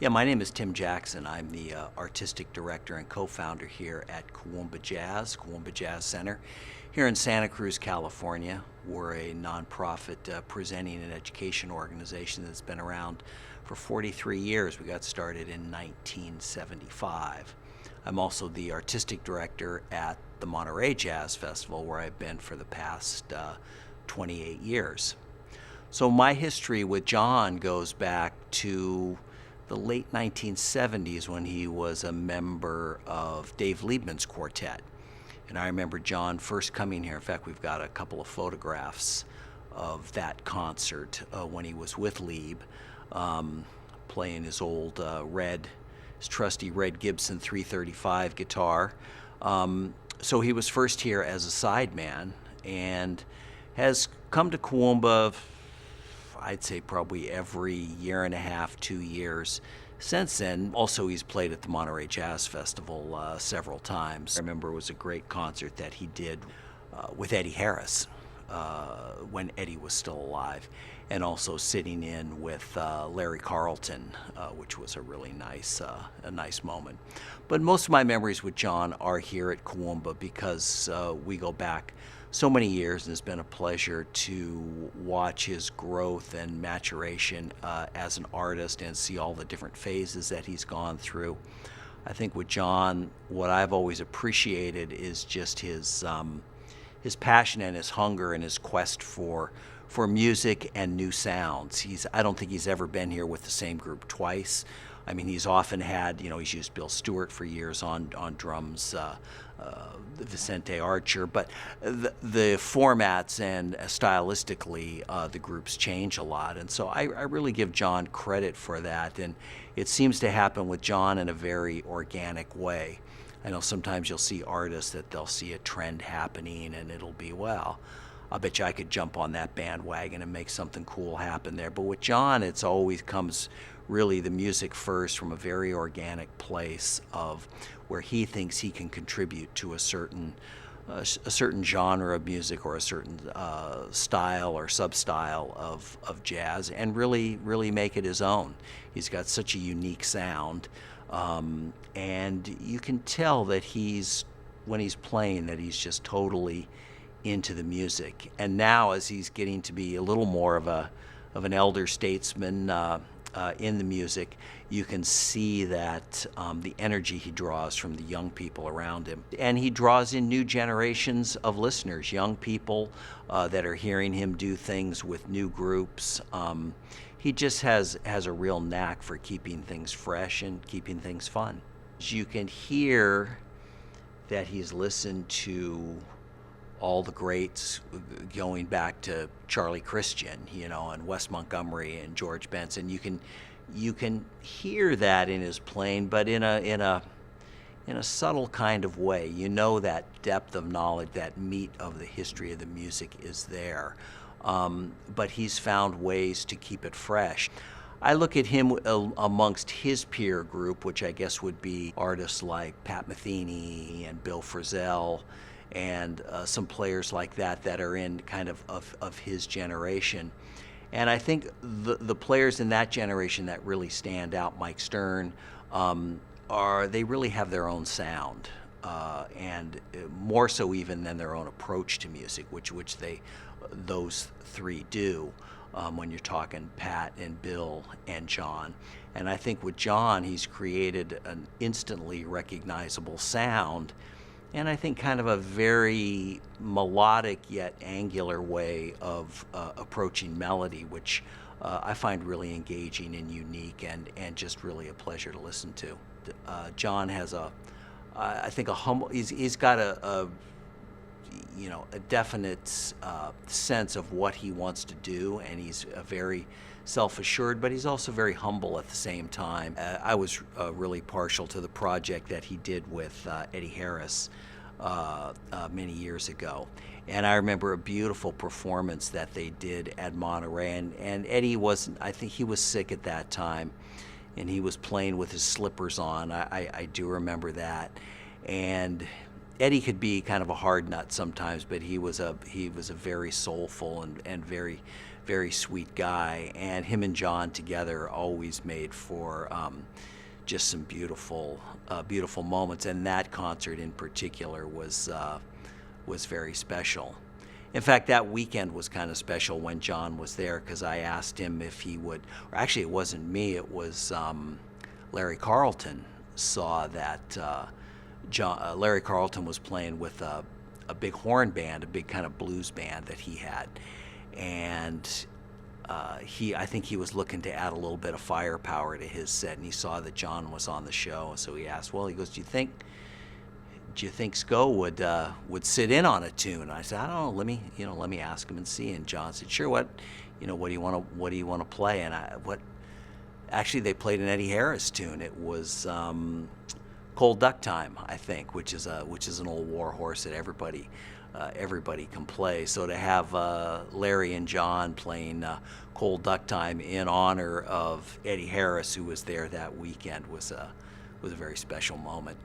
Yeah, my name is Tim Jackson. I'm the artistic director and co-founder here at Kawumba Jazz Center here in Santa Cruz, California. We're a nonprofit presenting and education organization that's been around for 43 years. We got started in 1975. I'm also the artistic director at the Monterey Jazz Festival, where I've been for the past 28 years. So my history with John goes back to the late 1970s when he was a member of Dave Liebman's quartet. And I remember John first coming here. In fact, we've got a couple of photographs of that concert when he was with Lieb, playing his old his trusty red Gibson 335 guitar. So he was first here as a sideman and has come to Kawumba, I'd say probably every year and a half, 2 years since then. Also, he's played at the Monterey Jazz Festival several times. I remember it was a great concert that he did with Eddie Harris when Eddie was still alive, and also sitting in with Larry Carlton, which was a really nice moment. But most of my memories with John are here at Kawumba because we go back so many years, and it's been a pleasure to watch his growth and maturation as an artist and see all the different phases that he's gone through. I think with John, what I've always appreciated is just his passion and his hunger and his quest for music and new sounds. I don't think he's ever been here with the same group twice. I mean, he's often had, he's used Bill Stewart for years on drums, Vicente Archer, but the formats and stylistically the groups change a lot. And so I really give John credit for that. And it seems to happen with John in a very organic way. I know sometimes you'll see artists that they'll see a trend happening and it'll be, well, I bet you I could jump on that bandwagon and make something cool happen there. But with John, it's always comes really the music first from a very organic place of where he thinks he can contribute to a certain genre of music or a certain style or sub-style of jazz, and really make it his own. He's got such a unique sound, and you can tell that when he's playing, that he's just totally into the music. And now, as he's getting to be a little more of an elder statesman in the music, you can see that the energy he draws from the young people around him. And he draws in new generations of listeners, young people that are hearing him do things with new groups. He just has a real knack for keeping things fresh and keeping things fun. You can hear that he's listened to all the greats going back to Charlie Christian, and Wes Montgomery and George Benson. You can hear that in his playing, but in a subtle kind of way. That depth of knowledge, that meat of the history of the music is there. But he's found ways to keep it fresh. I look at him amongst his peer group, which I guess would be artists like Pat Metheny and Bill Frisell, and some players like that are in kind of his generation. And I think the players in that generation that really stand out, Mike Stern, they really have their own sound, and more so even than their own approach to music, which those three do. When you're talking Pat and Bill and John. And I think with John, he's created an instantly recognizable sound, and I think kind of a very melodic yet angular way of approaching melody, which I find really engaging and unique and just really a pleasure to listen to. John has I think a humble, he's got a definite sense of what he wants to do, and he's very self-assured, but he's also very humble at the same time. I was really partial to the project that he did with Eddie Harris many years ago, and I remember a beautiful performance that they did at Monterey, and Eddie I think he was sick at that time, and he was playing with his slippers on. I do remember that, and Eddie could be kind of a hard nut sometimes, but he was a very soulful and very very sweet guy, and him and John together always made for just some beautiful, beautiful moments. And that concert in particular was very special. In fact, that weekend was kind of special when John was there, because I asked him if he would, or actually it wasn't me, it was Larry Carlton saw that Larry Carlton was playing with a big horn band, a big kind of blues band that he had. And I think he was looking to add a little bit of firepower to his set, and he saw that John was on the show. So he asked, well, he goes, do you think Sco would sit in on a tune? And I said, I don't know, let me ask him and see. And John said, sure, what do you want to play? And actually they played an Eddie Harris tune. It was Cold Duck Time, I think, which is an old war horse that everybody can play. So to have Larry and John playing Cold Duck Time in honor of Eddie Harris, who was there that weekend, was a very special moment.